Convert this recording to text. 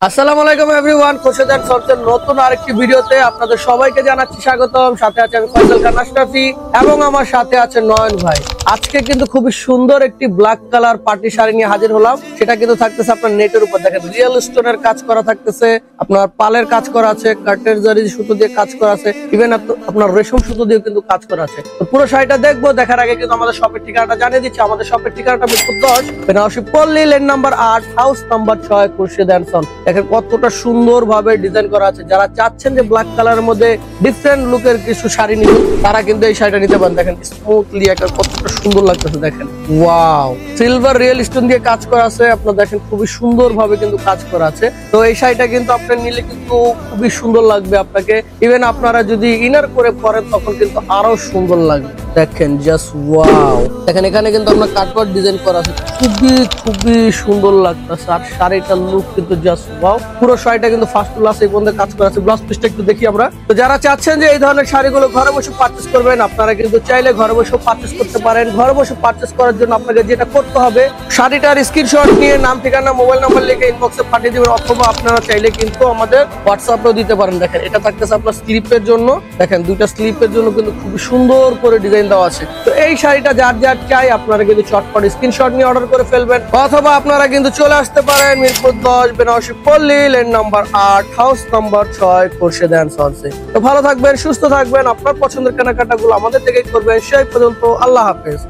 আসসালামু আলাইকুম everyone, Khorshed and সন্সের নতুন আরেকটি ভিডিওতে আপনাদের সবাইকে জানাচ্ছি স্বাগতম। সাথে আছে আমি ফয়সাল খান আশরাফি এবং আমার সাথে আছে নয়ন ভাই। আজকে কিন্তু খুবই সুন্দর একটি ব্ল্যাক কালার পার্টি শাড়ি নিয়ে হাজির হলাম। সেটা কিন্তু থাকতেছে আপনার নেটের উপর, দেখেন রিয়েল স্টোনের কাজ করা থাকতেছে, আপনার পালের কাজ করা আছে, কাটের জরি সুতো দিয়ে কাজ করা আছে, ইভেন আপনার রেশম সুতো দিয়ে কিন্তু কাজ করা আছে। তো পুরো শাড়িটা দেখবো, দেখার আগে কিন্তু আমাদের শপের ঠিকানাটা জানিয়ে দিচ্ছি। আমাদের শপের ঠিকানাটা Mirpur 10, Benarasi Palli, lane number 8, house number 6, Khorshed and sons. দেখেন কতটা সুন্দর ভাবে ডিজাইন করা আছে। যারা চাচ্ছেন যে ব্ল্যাক কালারের মধ্যে ডিফারেন্ট লুকের কিছু শাড়ি নিবেন, তারা কিন্তু এই শাড়িটা নিতে পারেন। দেখেন স্মুথলি একটা কতটা সুন্দর লাগতেছে, দেখেন ওয়াও, সিলভার রিয়েল স্টোন দিয়ে কাজ করা আছে। আপনারা দেখেন খুবই সুন্দর ভাবে কিন্তু কাজ করা আছে। তো এই শাড়িটা কিন্তু আপনি নিলে কিন্তু খুবই সুন্দর লাগবে আপনাকে। ইভেন আপনারা যদি ইনার করে পরেন তখন কিন্তু আরো সুন্দর লাগবে। দেখেন জাস্ট ওয়াও, দেখেন এখানে কিন্তু আপনার কাটওয়ার্ক ডিজাইন করা আছে, খুবই সুন্দর লাগতেছে। আর শাড়িটার লুক কিন্তু জাস্ট ওয়াও। পুরো শাড়িটা কিন্তু ফার্স্ট টু লাস্ট এই পর্যন্ত কাজ করা আছে। ব্লাউজ পিসটা একটু দেখি আমরা। তো যারা চাচ্ছেন যে এই ধরনের শাড়িগুলো ঘরে বসে পারচেজ করবেন, আপনারা কিন্তু চাইলে ঘরে বসে পারচেজ করতে পারেন। ঘরে বসে পারচেজ করার জন্য আপনাকে যেটা করতে হবে, শাড়িটার স্ক্রিনশট নিয়ে নাম, ঠিকানা, মোবাইল নাম্বার লিখে ইনবক্সে পাঠিয়ে দিবেন, অথবা আপনারা চাইলে কিন্তু আমাদের হোয়াটসঅ্যাপেও দিতে পারেন। দেখেন এটা থাকতেছে আপনার স্লিপের জন্য, দেখেন দুইটা স্লিপের জন্য কিন্তু খুব সুন্দর করে ডিজাইন দেওয়া আছে। তো এই শাড়িটা যার যার চাই আপনারা কিন্তু চটপট স্ক্রিনশট নিয়ে অর্ডার করে ফেলবেন, অথবা আপনারা কিন্তু চলে আসতে পারেন Mirpur 10, Benarasi Palli, lane number 8, house number 6, Khorshed and সন্সে। তো ভালো থাকবেন, সুস্থ থাকবেন, আপনার পছন্দের কেনাকাটাগুলো আমাদের থেকেই করবেন। সেই পর্যন্ত আল্লাহ হাফেজ।